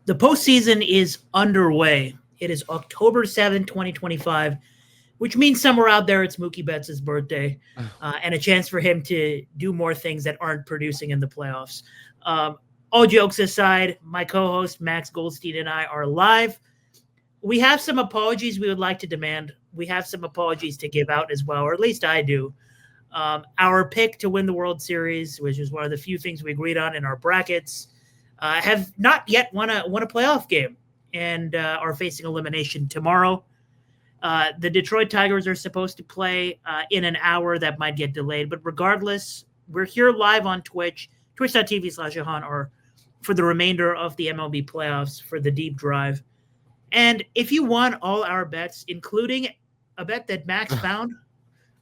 The postseason is underway. It is October 7th, 2025, which means somewhere out there it's Mookie Betts' birthday and a chance for him to do more things that aren't producing in the playoffs. Um, all jokes aside, my co host Max Goldstein and I are live. We have some apologies we would like to demand. We have some apologies to give out as well, or at least I do. Our pick to win the World Series, which is one of the few things we agreed on in our brackets, have not yet won a playoff game and are facing elimination tomorrow. The Detroit Tigers are supposed to play in an hour that might get delayed, but regardless, we're here live on Twitch, twitch.tv/Jahan, or for the remainder of the MLB playoffs for the deep drive. And if you won all our bets, including a bet that Max found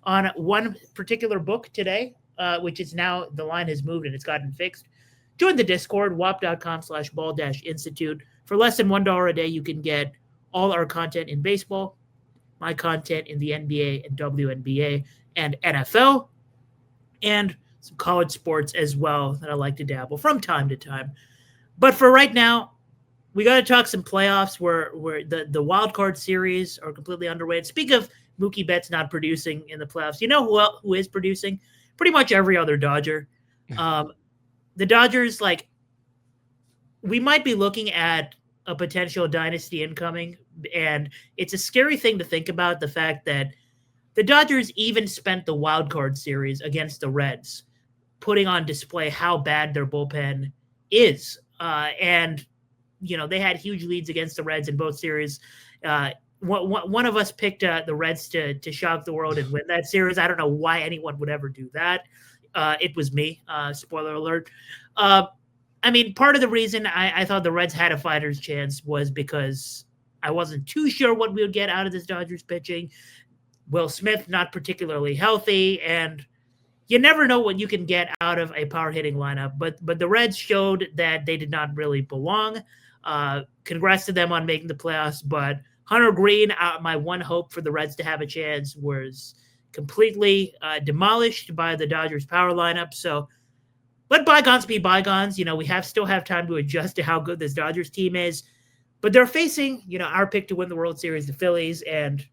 on one particular book today, which is now the line has moved and it's gotten fixed, join the Discord, wap.com/ball-institute. For less than $1 a day, you can get all our content in baseball, my content in the NBA and WNBA and NFL, and some college sports as well that I like to dabble from time to time. But for right now, we got to talk some playoffs where the wild card series are completely underway. And speak of Mookie Betts not producing in the playoffs, you know who is producing? Pretty much every other Dodger. The Dodgers, like, we might be looking at a potential dynasty incoming, and it's a scary thing to think about, the fact that the Dodgers even spent the wild card series against the Reds, putting on display how bad their bullpen is. And they had huge leads against the Reds in both series. One of us picked the Reds to shock the world and win that series. I don't know why anyone would ever do that. It was me. Spoiler alert. I mean, part of the reason I thought the Reds had a fighter's chance was because I wasn't too sure what we would get out of this Dodgers pitching. Will Smith not particularly healthy, and you never know what you can get out of a power hitting lineup. But the Reds showed that they did not really belong. Congrats to them on making the playoffs. But Hunter Green, my one hope for the Reds to have a chance, was completely demolished by the Dodgers power lineup. So let bygones be bygones. We still have time to adjust to how good this Dodgers team is. But they're facing, our pick to win the World Series, the Phillies. And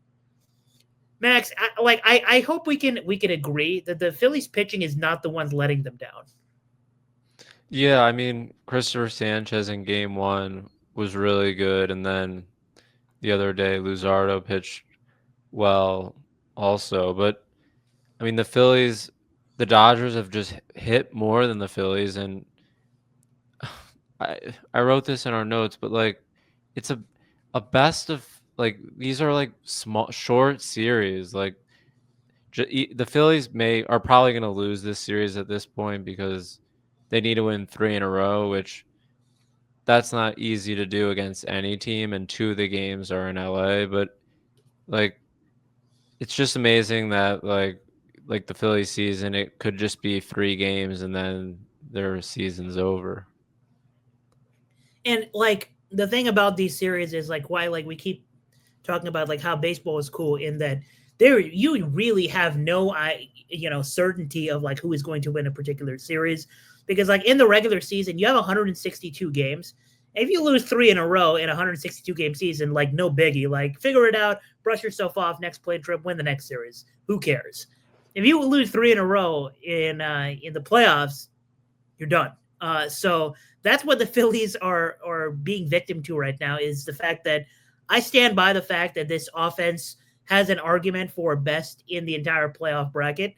Max, I hope we can agree that the Phillies pitching is not the ones letting them down. Yeah, I mean, Christopher Sanchez in game one was really good. And then the other day, Luzardo pitched well also. But, I mean, the Dodgers have just hit more than the Phillies. And I wrote this in our notes, but, it's a best of, these are, small, short series. The Phillies are probably going to lose this series at this point because they need to win 3 in a row, which that's not easy to do against any team, and 2 of the games are in LA. But it's just amazing that the Phillies season, it could just be 3 games and then their season's over. And the thing about these series is why we keep talking about how baseball is cool, in that you really have no certainty of who is going to win a particular series, because in the regular season you have 162 games. If you lose 3 in a row in a 162 game season, no biggie, figure it out, brush yourself off, next plane trip, win the next series. Who cares? If you lose 3 in a row in the playoffs, you're done. So that's what the Phillies are being victim to right now, is the fact that I stand by the fact that this offense has an argument for best in the entire playoff bracket,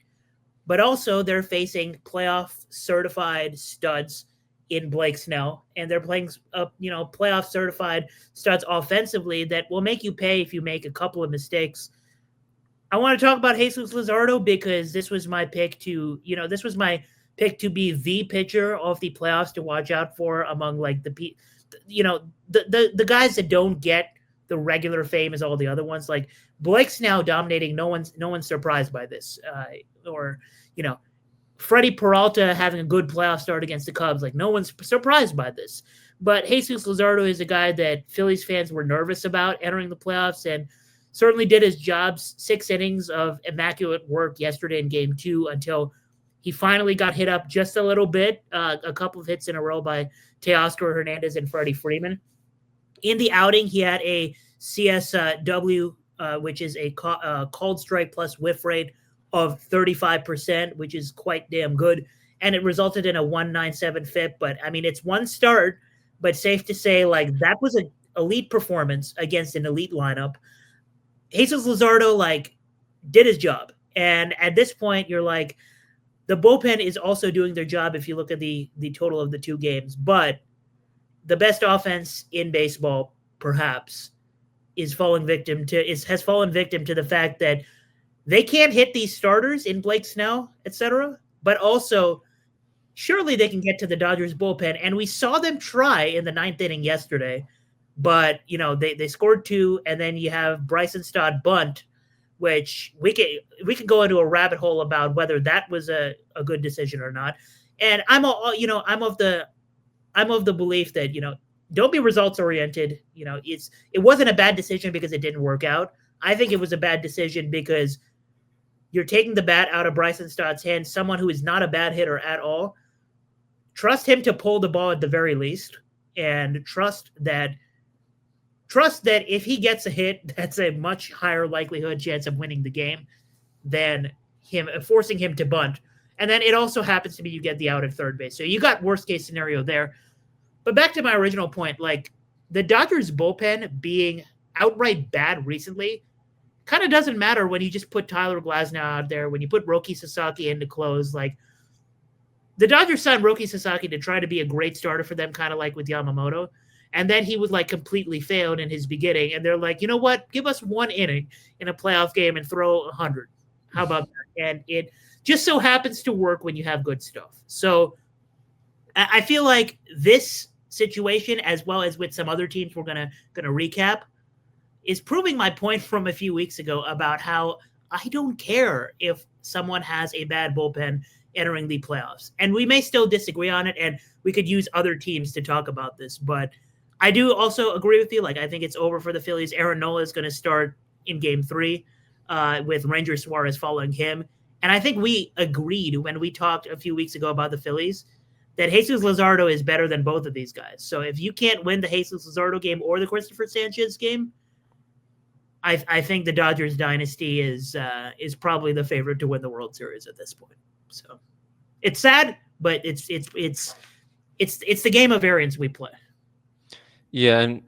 but also they're facing playoff certified studs in Blake Snell, and they're playing playoff certified studs offensively that will make you pay if you make a couple of mistakes. I want to talk about Jesus Luzardo because this was my pick to be the pitcher of the playoffs to watch out for among the guys that don't get the regular fame as all the other ones. Blake's now dominating. No one's surprised by this. Freddie Peralta having a good playoff start against the Cubs. No one's surprised by this. But Jesus Luzardo is a guy that Phillies fans were nervous about entering the playoffs, and certainly did his job. 6 innings of immaculate work yesterday in game 2 until he finally got hit up just a little bit. A couple of hits in a row by Teoscar Hernandez and Freddie Freeman. In the outing, he had a CSW, which is a called strike plus whiff rate of 35%, which is quite damn good. And it resulted in a 197 FIP. But I mean, it's one start, but safe to say, like, that was an elite performance against an elite lineup. Jesus Luzardo, like, did his job. And at this point, you're like, the bullpen is also doing their job if you look at the total of the two games. But the best offense in baseball, perhaps, has fallen victim to the fact that they can't hit these starters in Blake Snell, etc. But also, surely they can get to the Dodgers bullpen. And we saw them try in the ninth inning yesterday, but they scored two, and then you have Bryson Stott bunt, which we could go into a rabbit hole about whether that was a good decision or not. And I'm of the belief that don't be results oriented. It wasn't a bad decision because it didn't work out. I think it was a bad decision because you're taking the bat out of Bryson Stott's hand, someone who is not a bad hitter at all. Trust him to pull the ball at the very least, and trust that if he gets a hit, that's a much higher likelihood chance of winning the game than him forcing him to bunt. And then it also happens to be you get the out at third base. So you got worst case scenario there. But back to my original point, like, the Dodgers bullpen being outright bad recently kind of doesn't matter when you just put Tyler Glasnow out there, when you put Roki Sasaki in to close. Like, the Dodgers signed Roki Sasaki to try to be a great starter for them, kind of like with Yamamoto. And then he was like completely failed in his beginning. And they're like, you know what? Give us one inning in a playoff game and throw 100. How about that? And it just so happens to work when you have good stuff. So I feel like this situation, as well as with some other teams we're gonna recap, is proving my point from a few weeks ago about how I don't care if someone has a bad bullpen entering the playoffs. And we may still disagree on it, and we could use other teams to talk about this. But I do also agree with you. Like, I think it's over for the Phillies. Aaron Nola is going to start in Game 3 with Ranger Suarez following him. And I think we agreed when we talked a few weeks ago about the Phillies that Jesus Luzardo is better than both of these guys. So if you can't win the Jesus Luzardo game or the Christopher Sanchez game, I think the Dodgers dynasty is probably the favorite to win the World Series at this point. So it's sad, but it's the game of variance we play. Yeah, and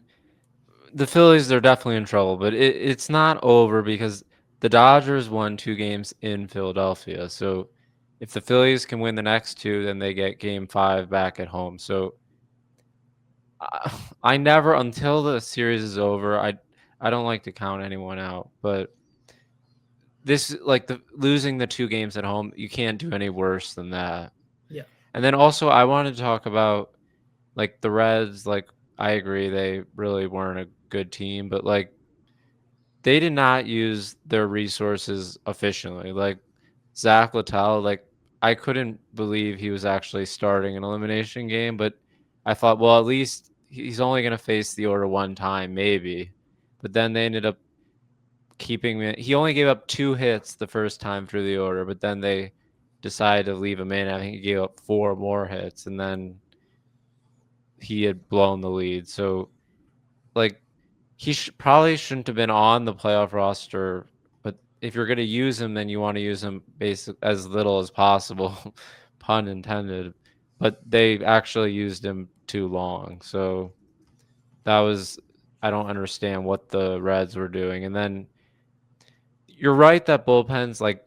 the Phillies, they're definitely in trouble, but it's not over because the Dodgers won 2 games in Philadelphia. So if the Phillies can win the next 2, then they get Game 5 back at home. So I never, until the series is over, I don't like to count anyone out, but this, like, losing the 2 games at home, you can't do any worse than that. Yeah. And then also I wanted to talk about, like, the Reds. Like, I agree they really weren't a good team, but, like, they did not use their resources efficiently. Like, Zach Littell, like, I couldn't believe he was actually starting an elimination game, but I thought, well, at least he's only going to face the order one time, maybe. But then they ended up keeping him. He only gave up 2 hits the first time through the order, but then they decided to leave him in. I think he gave up 4 more hits, and then he had blown the lead. So, like, he probably shouldn't have been on the playoff roster, but if you're going to use him, then you want to use him as little as possible, pun intended. But they actually used him too long. So that was, I don't understand what the Reds were doing. And then you're right that bullpens, like,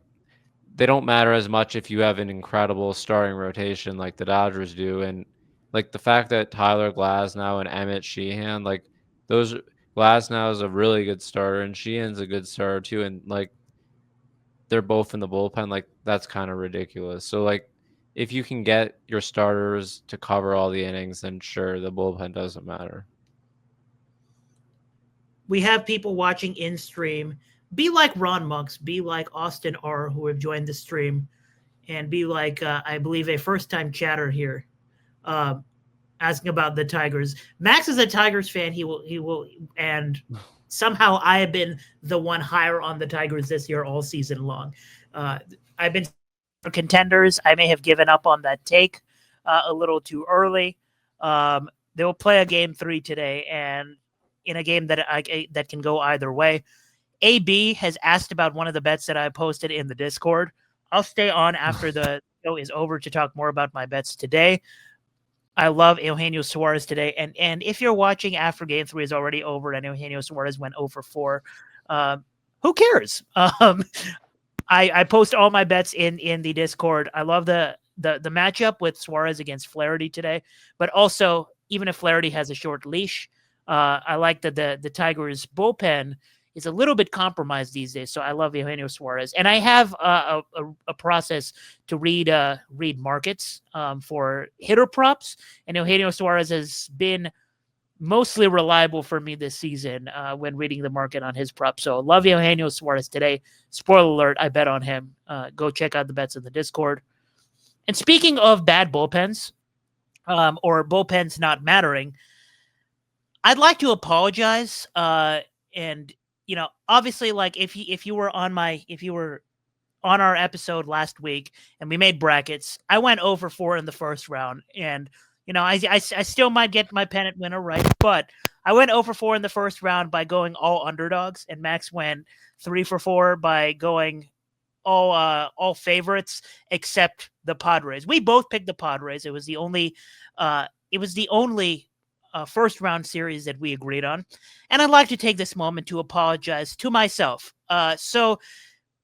they don't matter as much if you have an incredible starting rotation like the Dodgers do. And, like, the fact that Tyler Glasnow and Emmett Sheehan, like, those Glasnow is a really good starter and Sheehan's a good starter too. And, like, they're both in the bullpen. Like, that's kind of ridiculous. So, like, if you can get your starters to cover all the innings, then sure, the bullpen doesn't matter. We have people watching in stream. Be like Ron Monks, be like Austin R, who have joined the stream, and be like, I believe, a first-time chatter here, asking about the Tigers. Max is a Tigers fan. He will, and somehow I have been the one higher on the Tigers this year all season long. I've been for contenders. I may have given up on that take a little too early. They will play a Game 3 today, and in a game that can go either way. AB has asked about one of the bets that I posted in the Discord. I'll stay on after the show is over to talk more about my bets today. I love Eugenio Suarez today, and if you're watching after Game 3 is already over and Eugenio Suarez went over 4, who cares? I post all my bets in the Discord. I love the matchup with Suarez against Flaherty today, but also even if Flaherty has a short leash, I like that the Tigers bullpen is a little bit compromised these days. So I love Eugenio Suarez, and I have a process to read markets for hitter props, and Eugenio Suarez has been mostly reliable for me this season when reading the market on his prop. So love Eugenio Suarez today. Spoiler alert, I bet on him. Go check out the bets in the Discord. And speaking of bad bullpens, or bullpens not mattering, I'd like to apologize. And obviously, like if you were on our episode last week and we made brackets, I went over 4 in the first round, and I still might get my pennant winner right, but I went over 4 in the first round by going all underdogs, and Max went 3 for 4 by going all favorites except the Padres. We both picked the Padres. It was the only first round series that we agreed on, and I'd like to take this moment to apologize to myself. So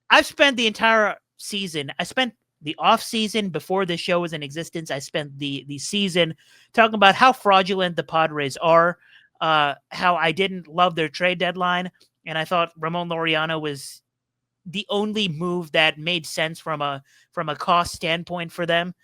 I've spent the entire season. I spent the off season before this show was in existence. I spent the season talking about how fraudulent the Padres are, how I didn't love their trade deadline, and I thought Ramon Laureano was the only move that made sense from a cost standpoint for them.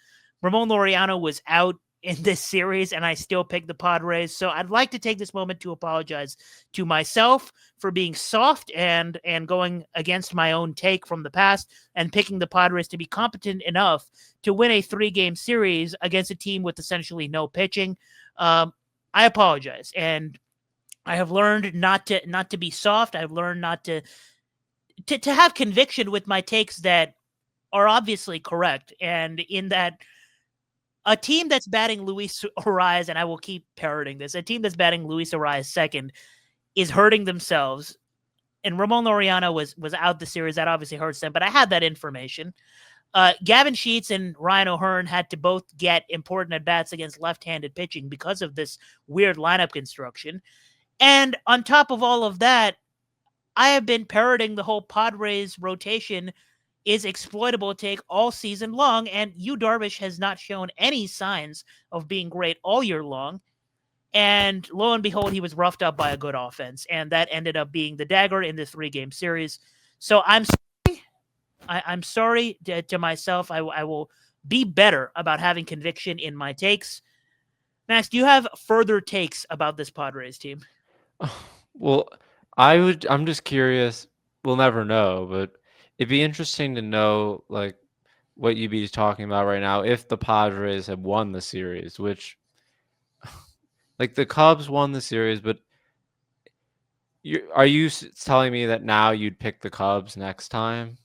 Ramon Laureano was out in this series, and I still picked the Padres. So I'd like to take this moment to apologize to myself for being soft and going against my own take from the past and picking the Padres to be competent enough to win a 3-game series against a team with essentially no pitching. I apologize, and I have learned not to be soft. I've learned not to have conviction with my takes that are obviously correct, and in that. A team that's batting Luis Arias, and I will keep parroting this, a team that's batting Luis Arias second is hurting themselves. And Ramon Laureano was out the series. That obviously hurts them, but I had that information. Gavin Sheets and Ryan O'Hearn had to both get important at-bats against left-handed pitching because of this weird lineup construction. And on top of all of that, I have been parroting the whole Padres rotation is exploitable take all season long, and Yu Darvish has not shown any signs of being great all year long. And lo and behold, he was roughed up by a good offense, and that ended up being the dagger in the 3-game series. So I'm sorry. I'm sorry to myself. I will be better about having conviction in my takes. Max, do you have further takes about this Padres team? Well, I'm just curious. We'll never know, but it'd be interesting to know, like, what you'd be talking about right now if the Padres had won the series, which, like, the Cubs won the series, but are you telling me that now you'd pick the Cubs next time?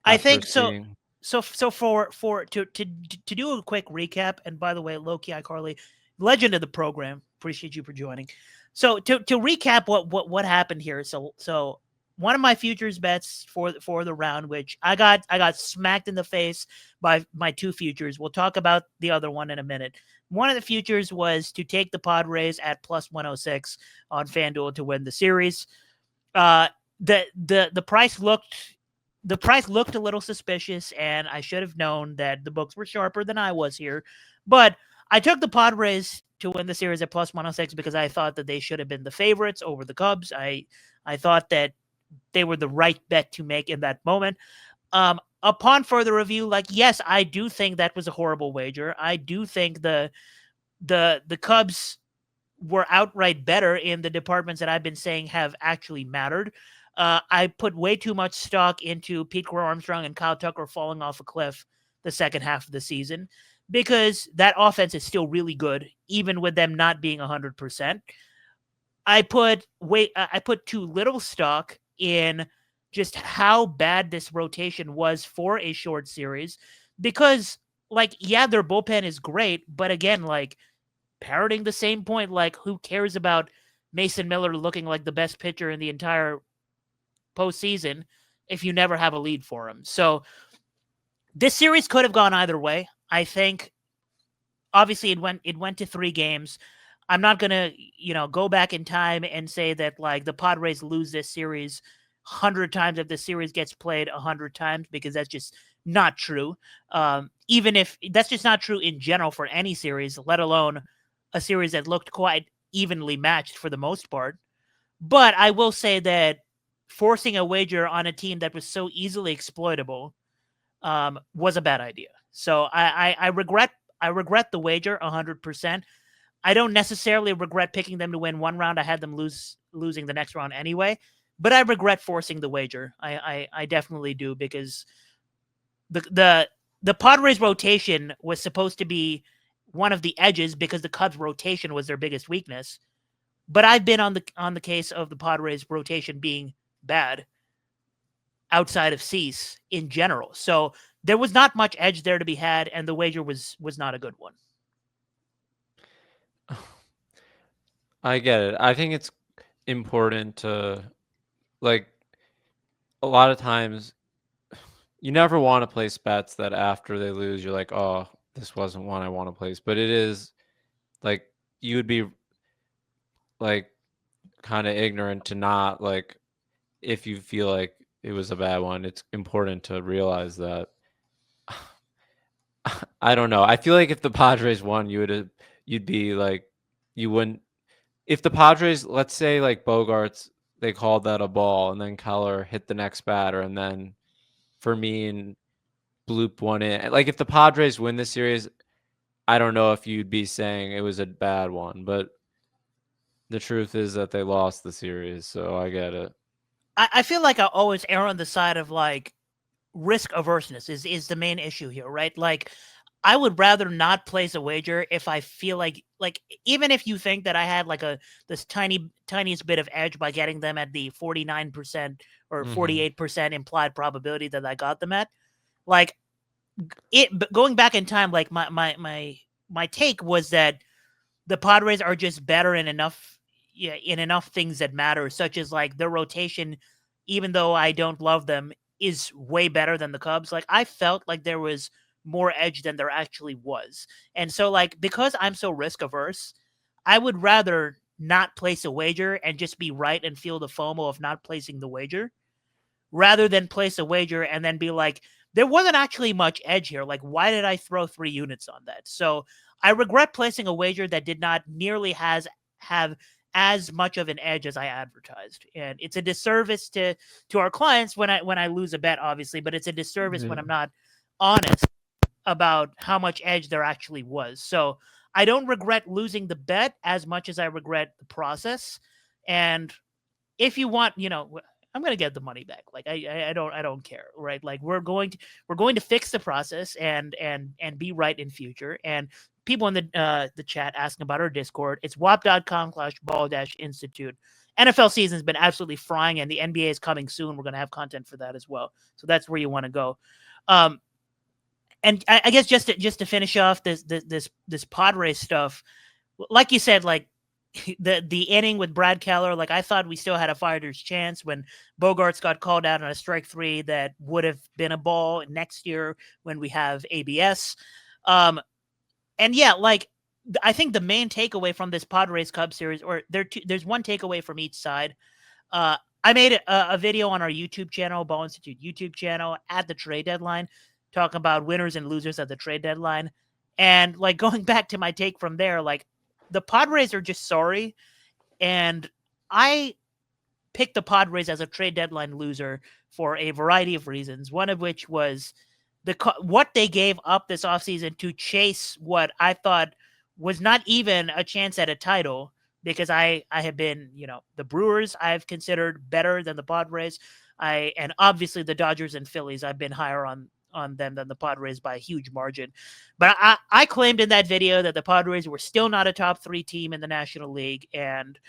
I think so. Seeing... So to do a quick recap, and by the way, Loki iCarly, legend of the program, appreciate you for joining. So to recap what happened here. So one of my futures bets for the round, which I got smacked in the face by my 2 futures. We'll talk about the other one in a minute. One of the futures was to take the Padres at plus 106 on FanDuel to win the series. The price looked a little suspicious, and I should have known that the books were sharper than I was here. But I took the Padres to win the series at plus 106 because I thought that they should have been the favorites over the Cubs. I thought that they were the right bet to make in that moment. Upon further review, like, yes, I do think that was a horrible wager. I do think the Cubs were outright better in the departments that I've been saying have actually mattered. I put way too much stock into Pete Crow Armstrong and Kyle Tucker falling off a cliff the second half of the season because that offense is still really good, even with them not being 100%. I put too little stock in just how bad this rotation was for a short series because, like, yeah, their bullpen is great, but again, like, parroting the same point, like, who cares about Mason Miller looking like the best pitcher in the entire postseason if you never have a lead for him. So this series could have gone either way. I think obviously it went to 3 games. I'm not gonna go back in time and say that like the Padres lose this series 100 times if the series gets played 100 times, because that's just not true. Even if that's just not true in general for any series, let alone a series that looked quite evenly matched for the most part. But I will say that forcing a wager on a team that was so easily exploitable was a bad idea. So I regret the wager 100%. I don't necessarily regret picking them to win one round. I had them losing the next round anyway, but I regret forcing the wager. I definitely do, because the Padres rotation was supposed to be one of the edges because the Cubs rotation was their biggest weakness. But I've been on the case of the Padres rotation being bad outside of Cease in general. So there was not much edge there to be had, and the wager was not a good one. I get it. I think it's important to, like, a lot of times you never want to place bets that after they lose you're like, oh, this wasn't one I want to place. But it is like, you would be like kind of ignorant to not, like, if you feel like it was a bad one, it's important to realize that. I don't know. I feel like if the Padres won, you'd be like, you wouldn't. If the Padres, let's say like Bogarts, they called that a ball, and then Keller hit the next batter, and then for me and Bloop won it. Like, if the Padres win this series, I don't know if you'd be saying it was a bad one, but the truth is that they lost the series, so I get it. I feel like I always err on the side of like risk averseness is the main issue here, right? Like I would rather not place a wager if I feel like even if you think that I had like this tiniest bit of edge by getting them at the 49% or Mm-hmm. 48% implied probability that I got them at, like but going back in time, like my take was that the Padres are just better in enough, yeah, in enough things that matter, such as like their rotation, even though I don't love them, is way better than the Cubs. Like I felt like there was more edge than there actually was. And so like because I'm so risk averse, I would rather not place a wager and just be right and feel the FOMO of not placing the wager, rather than place a wager and then be like, there wasn't actually much edge here. Like, why did I throw 3 units on that? So I regret placing a wager that did not nearly have as much of an edge as I advertised. And it's a disservice to our clients when I lose a bet, obviously, but it's a disservice when Yeah. I'm not honest about how much edge there actually was. So I don't regret losing the bet as much as I regret the process. And if you want, I'm gonna get the money back. Like I don't care, right? Like we're going to fix the process and be right in future. And people in the chat asking about our Discord, it's wap.com/ball-institute. NFL season's been absolutely frying, and the NBA is coming soon. We're gonna have content for that as well. So that's where you want to go. Um, and I guess just to finish off this Padres stuff, like you said, like the inning with Brad Keller, like I thought we still had a fighter's chance when Bogarts got called out on a strike 3 that would have been a ball next year when we have ABS. And yeah, like I think the main takeaway from this Padres Cubs series, or there's one takeaway from each side. I made a video on our YouTube channel, Ball Institute YouTube channel, at the trade deadline, talking about winners and losers at the trade deadline. And like going back to my take from there, like the Padres are just sorry. And I picked the Padres as a trade deadline loser for a variety of reasons, one of which was what they gave up this offseason to chase what I thought was not even a chance at a title, because I have been, the Brewers I've considered better than the Padres. And obviously the Dodgers and Phillies, I've been higher on them than the Padres by a huge margin. But I claimed in that video that the Padres were still not a top 3 team in the National League. And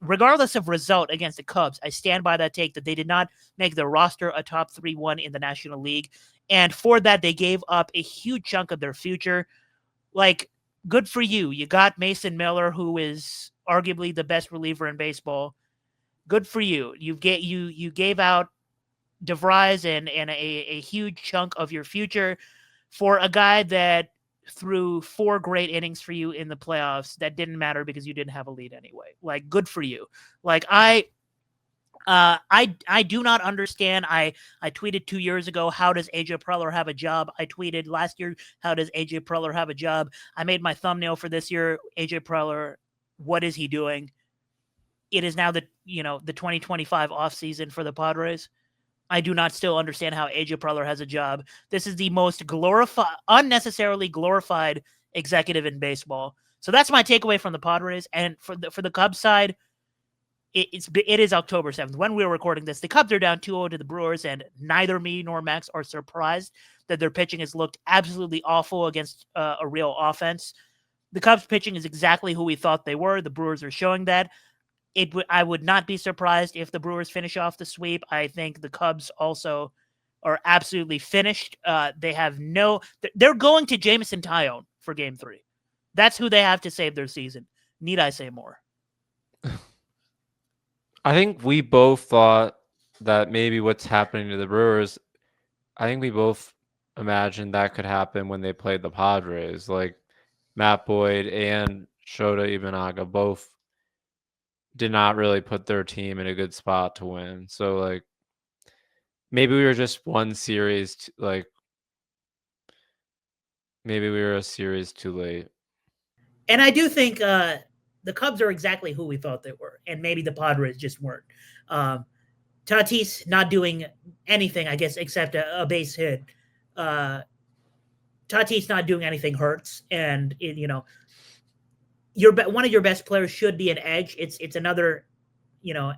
regardless of result against the Cubs, I stand by that take that they did not make their roster a top 3-1 in the National League. And for that, they gave up a huge chunk of their future. Like, good for you. You got Mason Miller, who is arguably the best reliever in baseball. Good for you. You gave out DeVries and a huge chunk of your future for a guy that threw 4 great innings for you in the playoffs that didn't matter because you didn't have a lead anyway. Like, good for you. Like, I do not understand. I tweeted 2 years ago, how does AJ Preller have a job? I tweeted last year, how does AJ Preller have a job? I made my thumbnail for this year, AJ Preller, what is he doing? It is now the 2025 offseason for the Padres. I do not still understand how AJ Preller has a job. This is the most unnecessarily glorified executive in baseball. So that's my takeaway from the Padres. And for the Cubs side, it is October 7th. When we were recording this, the Cubs are down 2-0 to the Brewers, and neither me nor Max are surprised that their pitching has looked absolutely awful against a real offense. The Cubs pitching is exactly who we thought they were. The Brewers are showing that. I would not be surprised if the Brewers finish off the sweep. I think the Cubs also are absolutely finished. They have they're going to Jameson Taillon for Game 3. That's who they have to save their season. Need I say more? I think we both thought that maybe what's happening to the Brewers, I think we both imagined that could happen when they played the Padres. Like Matt Boyd and Shota Imanaga both did not really put their team in a good spot to win. So like maybe we were just one series maybe we were a series too late. And I do think the Cubs are exactly who we thought they were, and maybe the Padres just weren't. Tatis not doing anything, I guess, except a base hit. Tatis not doing anything hurts, and one of your best players should be an edge. It's another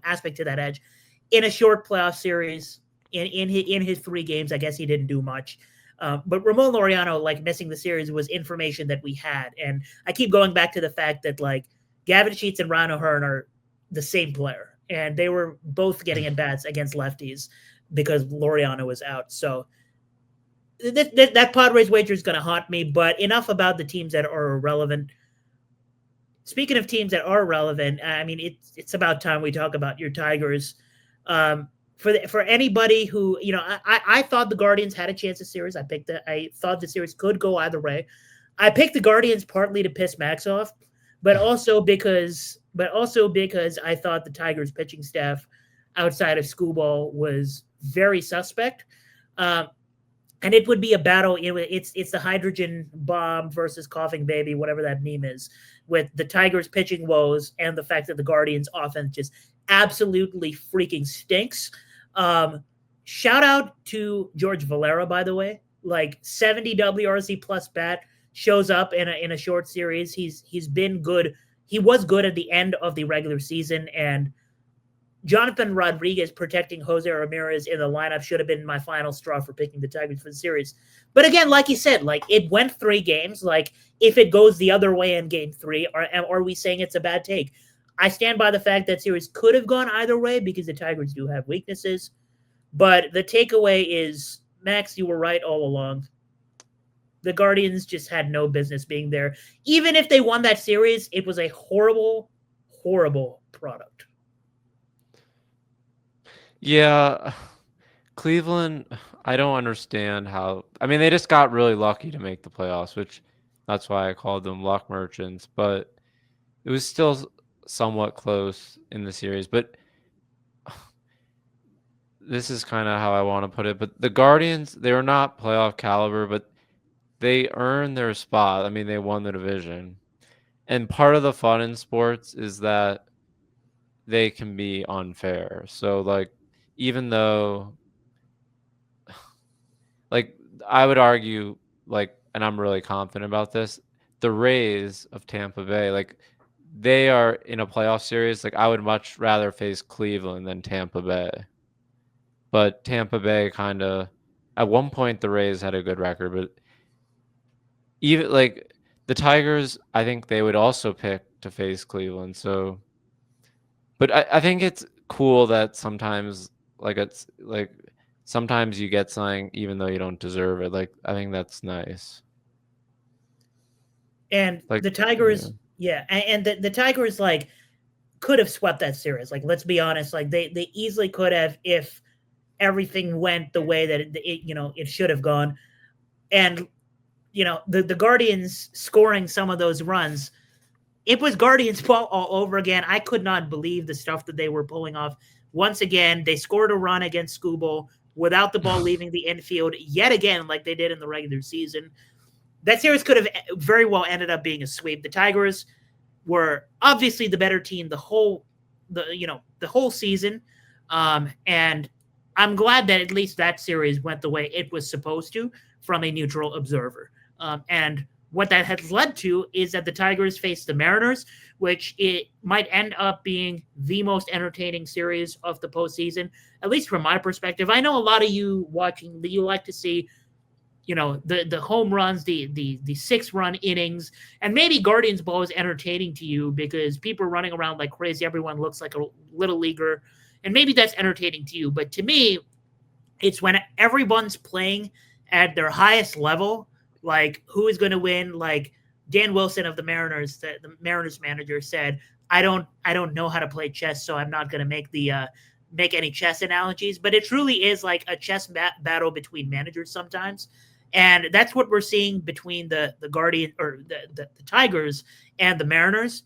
aspect to that edge. In a short playoff series, in his 3 games, I guess he didn't do much. But Ramon Laureano, like, missing the series was information that we had, and I keep going back to the fact that, like, Gavin Sheets and Ron O'Hearn are the same player, and they were both getting at bats against lefties because Laureano was out. So that Padres wager is going to haunt me. But enough about the teams that are irrelevant. Speaking of teams that are relevant, I mean, it's about time we talk about your Tigers. For anybody who, I thought the Guardians had a chance of series. I thought the series could go either way. I picked the Guardians partly to piss Max off, but also because I thought the Tigers pitching staff outside of Skubal was very suspect. And it would be a battle. It's the hydrogen bomb versus coughing baby, whatever that meme is, with the Tigers pitching woes and the fact that the Guardians offense just absolutely freaking stinks. Shout out to George Valera, by the way. Like, 70 WRC plus bat shows up in a short series. He's been good. He was good at the end of the regular season, and Jonathan Rodriguez protecting Jose Ramirez in the lineup should have been my final straw for picking the Tigers for the series. But again, like you said, like, it went 3 games. Like, if it goes the other way in Game 3, are we saying it's a bad take? I stand by the fact that series could have gone either way because the Tigers do have weaknesses. But the takeaway is, Max, you were right all along. The Guardians just had no business being there. Even if they won that series, it was a horrible, horrible product. Yeah, Cleveland, I don't understand how. I mean, they just got really lucky to make the playoffs, which that's why I called them luck merchants, but it was still somewhat close in the series. But this is kind of how I want to put it. But the Guardians, they were not playoff caliber, but they earned their spot. I mean, they won the division. And part of the fun in sports is that they can be unfair. So, like, even though, like, I would argue, like, and I'm really confident about this, the Rays of Tampa Bay, like, they are in a playoff series. Like, I would much rather face Cleveland than Tampa Bay. But Tampa Bay kind of, at one point, the Rays had a good record, but even, like, the Tigers, I think they would also pick to face Cleveland. So, but I think it's cool that sometimes, like, it's like sometimes you get something even though you don't deserve it. Like, I think that's nice. And Like, the Tigers, yeah, and the Tigers, like, could have swept that series. Like, let's be honest, like they easily could have if everything went the way that it should have gone. And the Guardians scoring some of those runs, it was Guardians' fault all over again. I could not believe the stuff that they were pulling off. Once again, they scored a run against Skubal without the ball leaving the infield yet again, like they did in the regular season. That series could have very well ended up being a sweep. The Tigers were obviously the better team the whole season, and I'm glad that at least that series went the way it was supposed to from a neutral observer. And what that has led to is that the Tigers face the Mariners, which it might end up being the most entertaining series of the postseason, at least from my perspective. I know a lot of you watching, you like to see, the home runs, the 6-run innings, and maybe Guardians ball is entertaining to you because people are running around like crazy. Everyone looks like a little leaguer, and maybe that's entertaining to you. But to me, it's when everyone's playing at their highest level, like who is going to win. Like Dan Wilson of the Mariners, the Mariners manager, said, I don't know how to play chess, so I'm not going to make any chess analogies, but it truly is like a chess battle between managers sometimes. And that's what we're seeing between the Guardian or the Tigers and the Mariners.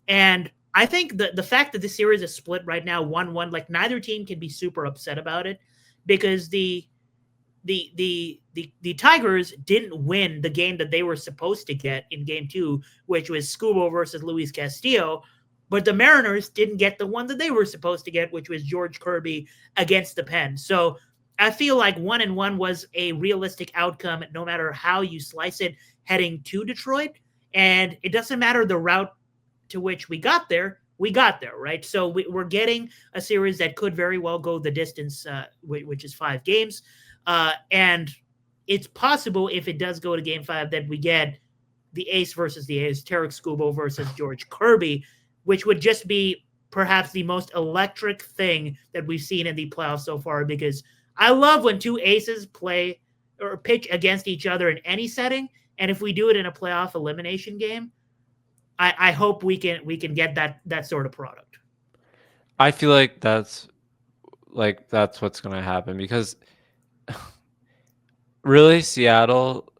And I think the fact that the series is split right now 1-1, like neither team can be super upset about it, because the Tigers didn't win the game that they were supposed to get in game 2, which was Skubal versus Luis Castillo. But the Mariners didn't get the one that they were supposed to get, which was George Kirby against the Pen. So I feel like 1-1 was a realistic outcome, no matter how you slice it, heading to Detroit. And it doesn't matter the route to which we got there, right? So we're getting a series that could very well go the distance, which is 5 games. And it's possible, if it does go to game 5, that we get the ace versus the ace, Tarek Skubal versus George Kirby, which would just be perhaps the most electric thing that we've seen in the playoffs so far, because I love when 2 aces play or pitch against each other in any setting. And if we do it in a playoff elimination game, I hope we can get that sort of product. I feel like that's what's going to happen, because really Seattle,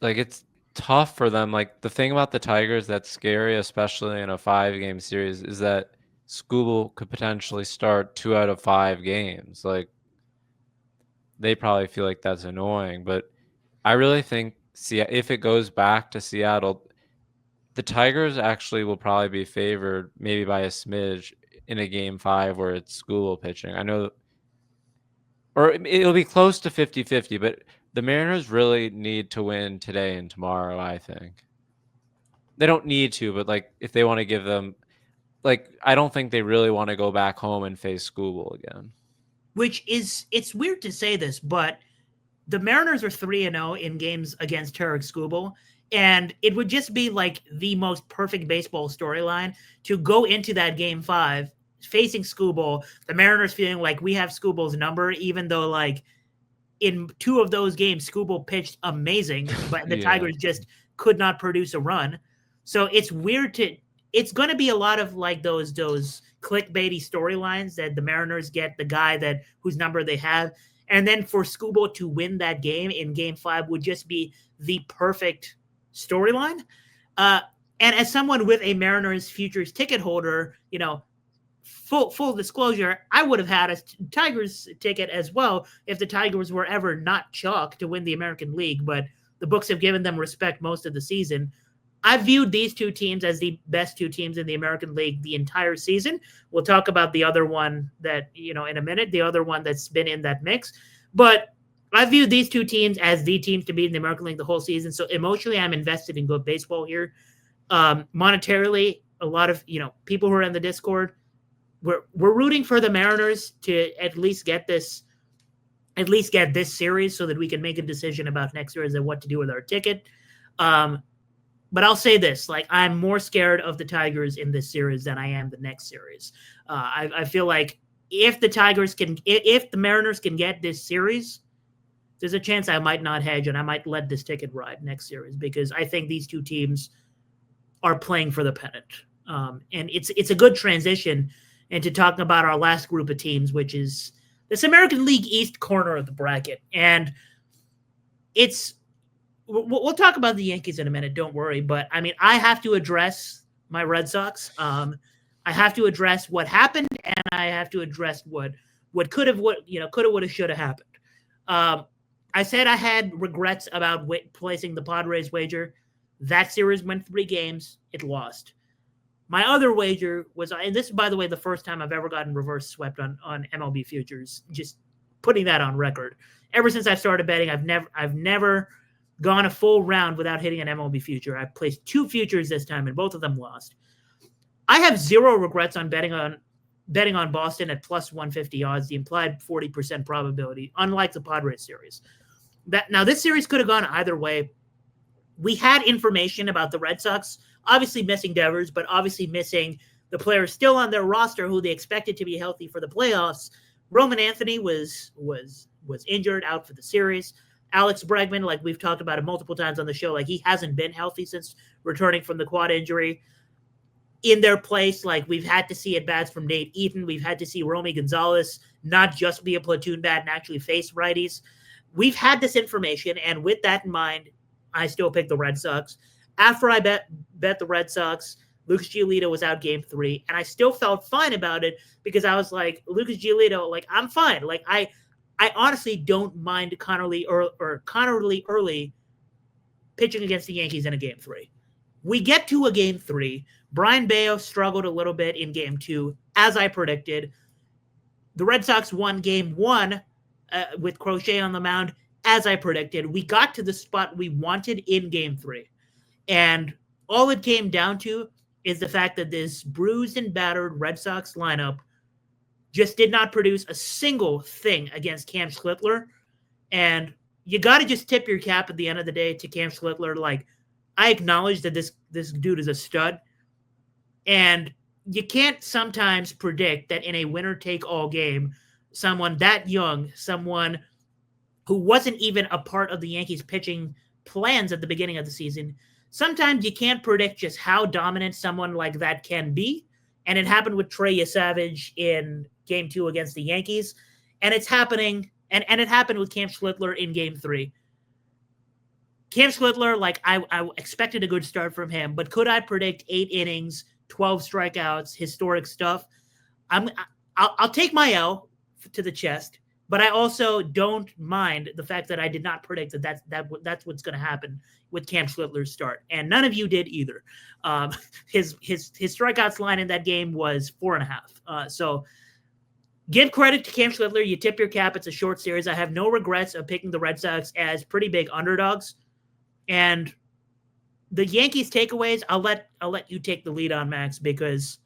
like, it's tough for them. Like, the thing about the Tigers that's scary, especially in a 5-game series, is that Skubal could potentially start 2 out of 5 games. Like, they probably feel like that's annoying, but I really think if it goes back to Seattle, the Tigers actually will probably be favored maybe by a smidge in a game 5 where it's Skubal pitching. I know, or it'll be close to 50-50, but the Mariners really need to win today and tomorrow, I think. They don't need to, but like if they want to give them, like, I don't think they really want to go back home and face Skubal again. Which is, it's weird to say this, but the Mariners are 3-0 in games against Tarek Skubal, and it would just be like the most perfect baseball storyline to go into that game 5 facing Skubal, the Mariners feeling like we have Skubal's number, even though like in 2 of those games Skubal pitched amazing, but the Tigers just could not produce a run. So it's weird it's going to be a lot of like those clickbaity storylines that the Mariners get the guy whose number they have. And then for Skubal to win that game in game 5 would just be the perfect storyline. And as someone with a Mariners futures ticket holder, full disclosure, I would have had a Tigers ticket as well if the Tigers were ever not chalk to win the American League, but the books have given them respect most of the season. I viewed these 2 teams as the best 2 teams in the American League the entire season. We'll talk about the other one that, in a minute, the other one that's been in that mix. But I viewed these 2 teams as the teams to beat in the American League the whole season. So emotionally, I'm invested in good baseball here. Monetarily, a lot of, people who are in the Discord, we're rooting for the Mariners to at least get this series so that we can make a decision about next series and what to do with our ticket. But I'll say this, like, I'm more scared of the Tigers in this series than I am the next series. I feel like if the Mariners can get this series, there's a chance I might not hedge and I might let this ticket ride next series, because I think these 2 teams are playing for the pennant. And it's a good transition into talking about our last group of teams, which is this American League East corner of the bracket. And it's we'll talk about the Yankees in a minute. Don't worry, but I mean, I have to address my Red Sox. I have to address what happened, and I have to address what could have, could have, would have, should have happened. I said I had regrets about placing the Padres wager. That series went 3 games. It lost. My other wager was, and this is, by the way, the first time I've ever gotten reverse swept on MLB futures. Just putting that on record. Ever since I started betting, I've never gone a full round without hitting an MLB future. I placed 2 futures this time, and both of them lost. I have 0 regrets on betting on Boston at plus 150 odds, the implied 40% probability, unlike the Padres series. Now, this series could have gone either way. We had information about the Red Sox, obviously missing Devers, but obviously missing the players still on their roster who they expected to be healthy for the playoffs. Roman Anthony was injured, out for the series. Alex Bregman, like we've talked about it multiple times on the show, like he hasn't been healthy since returning from the quad injury. In their place, like we've had to see at-bats from Nate Eaton. We've had to see Romy Gonzalez not just be a platoon bat and actually face righties. We've had this information, and with that in mind, I still picked the Red Sox. After I bet the Red Sox, Lucas Giolito was out game 3, and I still felt fine about it because I was like, Lucas Giolito, like, I'm fine. Like, I honestly don't mind Connerly early pitching against the Yankees in a game 3. We get to a game 3. Brian Bayo struggled a little bit in game 2, as I predicted. The Red Sox won game 1 with Crochet on the mound, as I predicted. We got to the spot we wanted in game 3. And all it came down to is the fact that this bruised and battered Red Sox lineup just did not produce a single thing against Cam Schlittler. And you got to just tip your cap at the end of the day to Cam Schlittler. Like, I acknowledge that this dude is a stud. And you can't sometimes predict that in a winner-take-all game, someone that young, someone who wasn't even a part of the Yankees pitching plans at the beginning of the season, sometimes you can't predict just how dominant someone like that can be. And it happened with Trey Savage in game 2 against the Yankees. And it's happening, and it happened with Cam Schlittler in game 3. Cam Schlittler, like, I expected a good start from him, but could I predict 8 innings, 12 strikeouts, historic stuff? I'll take my L to the chest, but I also don't mind the fact that I did not predict that's what's going to happen with Cam Schlittler's start, and none of you did either. His strikeouts line in that game was 4.5. So give credit to Cam Schlittler. You tip your cap. It's a short series. I have no regrets of picking the Red Sox as pretty big underdogs. And the Yankees takeaways, I'll let you take the lead on, Max, because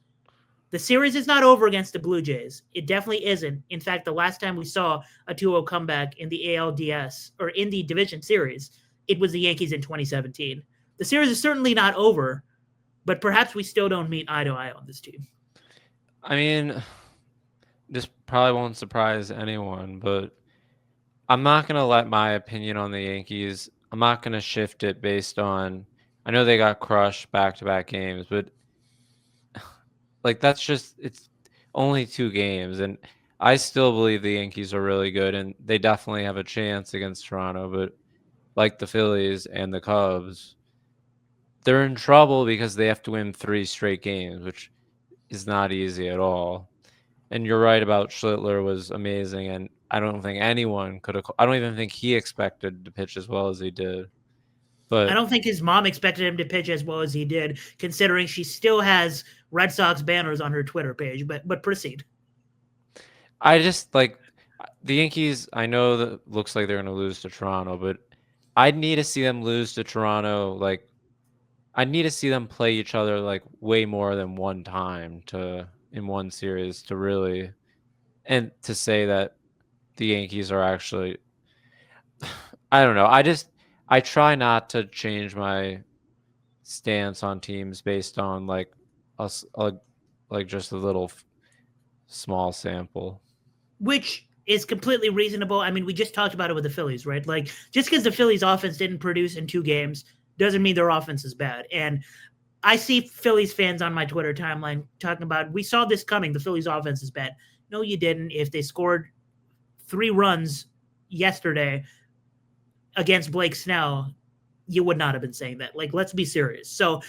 the series is not over against the Blue Jays. It definitely isn't. In fact, the last time we saw a 2-0 comeback in the ALDS or in the division series, it was the Yankees in 2017. The series is certainly not over, but perhaps we still don't meet eye to eye on this team. I mean, this probably won't surprise anyone, but I'm not going to let my opinion on the Yankees, I'm not going to shift it based on, I know they got crushed back-to-back games, but like that's just, it's only 2 games, and I still believe the Yankees are really good, and they definitely have a chance against Toronto, but like the Phillies and the Cubs, they're in trouble because they have to win 3 straight games, which is not easy at all. And you're right about Schlittler was amazing, and I don't think anyone could have. I don't even think he expected to pitch as well as he did. But I don't think his mom expected him to pitch as well as he did, considering she still has Red Sox banners on her Twitter page. But proceed. I just like the Yankees. I know that looks like they're going to lose to Toronto, but I'd need to see them lose to Toronto. Like I need to see them play each other like way more than one time in one series to really, and to say that the Yankees are actually, I don't know. I try not to change my stance on teams based on like like just a little small sample. Which is completely reasonable. I mean, we just talked about it with the Phillies, right? Like, just because the Phillies offense didn't produce in 2 games doesn't mean their offense is bad. And I see Phillies fans on my Twitter timeline talking about, we saw this coming. The Phillies offense is bad. No, you didn't. If they scored 3 runs yesterday against Blake Snell, you would not have been saying that. Like, let's be serious. So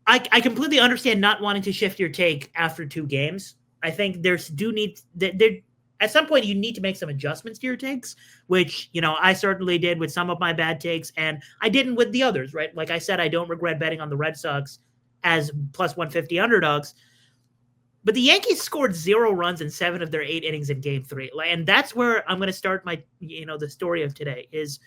I completely understand not wanting to shift your take after 2 games. I think there's do need there at some point you need to make some adjustments to your takes, which, I certainly did with some of my bad takes, and I didn't with the others, right? Like I said, I don't regret betting on the Red Sox as plus 150 underdogs. But the Yankees scored 0 runs in 7 of their 8 innings in game 3. And that's where I'm going to start my, the story of today is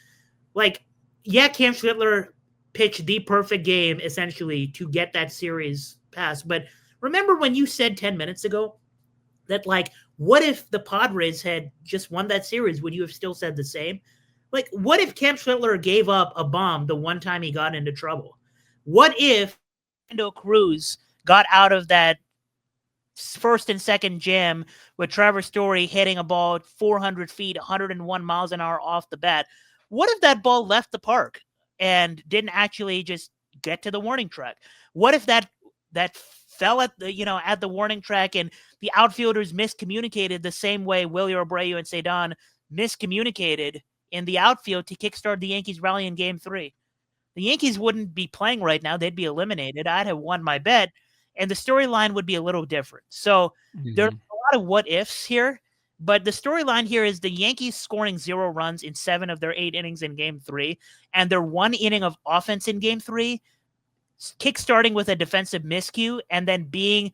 like, yeah, Cam Schlittler pitched the perfect game essentially to get that series passed. But remember when you said 10 minutes ago that, like, what if the Padres had just won that series? Would you have still said the same? Like, what if Cam Schlittler gave up a bomb the one time he got into trouble? What if Fernando Cruz got out of that first and second jam with Trevor Story hitting a ball at 400 feet, 101 miles an hour off the bat? What if that ball left the park and didn't actually just get to the warning track? What if that fell at the warning track and the outfielders miscommunicated the same way Willie Abreu and Cedon miscommunicated in the outfield to kickstart the Yankees' rally in Game 3? The Yankees wouldn't be playing right now. They'd be eliminated. I'd have won my bet, and the storyline would be a little different. So there's a lot of what ifs here, but the storyline here is the Yankees scoring 0 runs in 7 of their 8 innings in Game 3, and their 1 inning of offense in Game 3, kickstarting with a defensive miscue and then being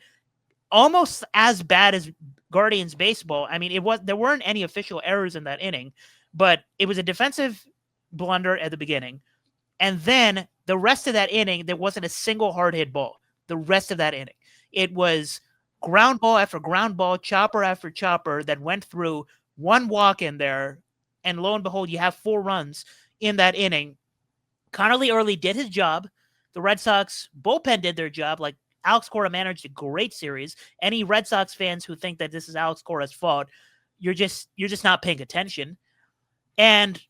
almost as bad as Guardians baseball. I mean, there weren't any official errors in that inning, but it was a defensive blunder at the beginning. And then the rest of that inning, there wasn't a single hard hit ball. The rest of that inning, it was ground ball after ground ball, chopper after chopper that went through, 1 walk in there. And lo and behold, you have 4 runs in that inning. Connerly Early did his job. The Red Sox bullpen did their job. Like, Alex Cora managed a great series. Any Red Sox fans who think that this is Alex Cora's fault, you're just not paying attention. And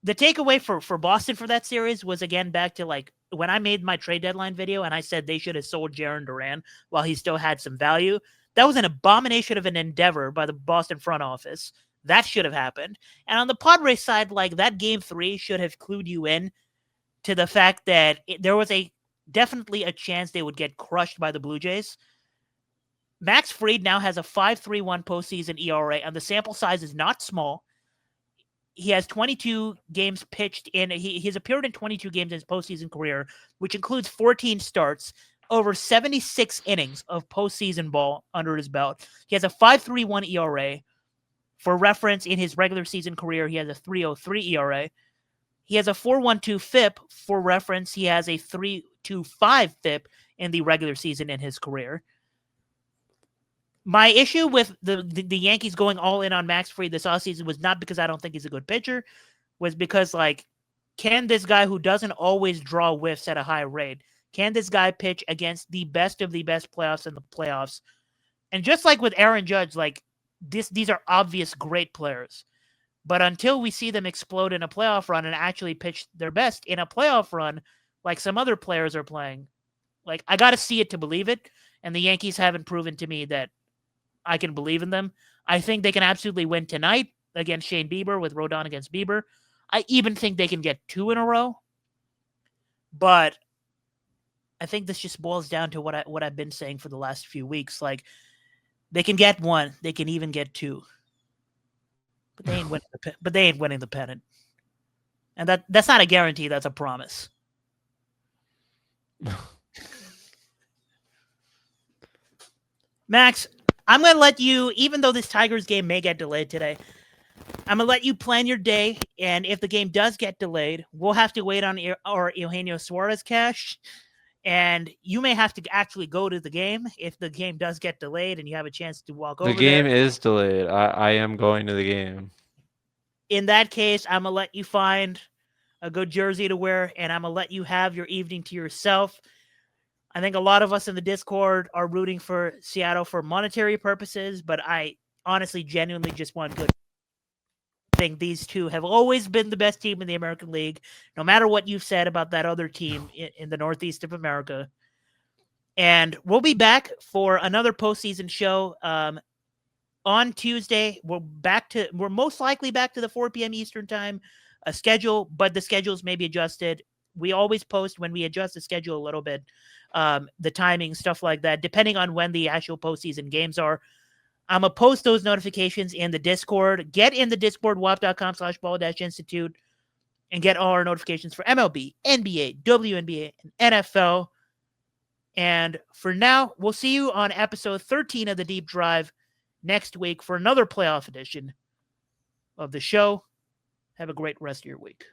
the takeaway for Boston for that series was, again, back to, like, when I made my trade deadline video and I said they should have sold Jarren Duran while he still had some value. That was an abomination of an endeavor by the Boston front office. That should have happened. And on the Padres side, like, that Game 3 should have clued you in to the fact that there was definitely a chance they would get crushed by the Blue Jays. Max Fried now has a 5.31 postseason ERA, and the sample size is not small. He has 22 games pitched in. He's appeared in 22 games in his postseason career, which includes 14 starts, over 76 innings of postseason ball under his belt. He has a 5.31 ERA. For reference, in his regular season career, he has a 3.03 ERA. He has a 4.12 FIP. For reference, he has a 3.25 FIP in the regular season in his career. My issue with the Yankees going all in on Max Fried this offseason was not because I don't think he's a good pitcher, was because, like, can this guy who doesn't always draw whiffs at a high rate, can this guy pitch against the best of the best playoffs in the playoffs? And just like with Aaron Judge, like, these are obvious great players. But until we see them explode in a playoff run and actually pitch their best in a playoff run, like some other players are playing, like, I got to see it to believe it. And the Yankees haven't proven to me that I can believe in them. I think they can absolutely win tonight against Shane Bieber with Rodon against Bieber. I even think they can get 2 in a row. But I think this just boils down to what I've been saying for the last few weeks. Like, they can get 1, they can even get 2. But they ain't winning the pennant. And that's not a guarantee, that's a promise. Max, I'm going to let you, even though this Tigers game may get delayed today, I'm going to let you plan your day. And if the game does get delayed, we'll have to wait on our Eugenio Suarez cash. And you may have to actually go to the game if the game does get delayed and you have a chance to walk over there. The game is delayed. I am going to the game. In that case, I'm going to let you find a good jersey to wear, and I'm going to let you have your evening to yourself. I think a lot of us in the Discord are rooting for Seattle for monetary purposes, but I honestly, genuinely just want good think these two have always been the best team in the American League, no matter what you've said about that other team in the Northeast of America. And we'll be back for another postseason show on Tuesday. We're most likely back to the 4 p.m. Eastern time schedule, but the schedules may be adjusted. We always post when we adjust the schedule a little bit, the timing, stuff like that, depending on when the actual postseason games are. I'm going to post those notifications in the Discord. Get in the Discord, wap.com/ball-institute, and get all our notifications for MLB, NBA, WNBA, and NFL. And for now, we'll see you on episode 13 of The Deep Drive next week for another playoff edition of the show. Have a great rest of your week.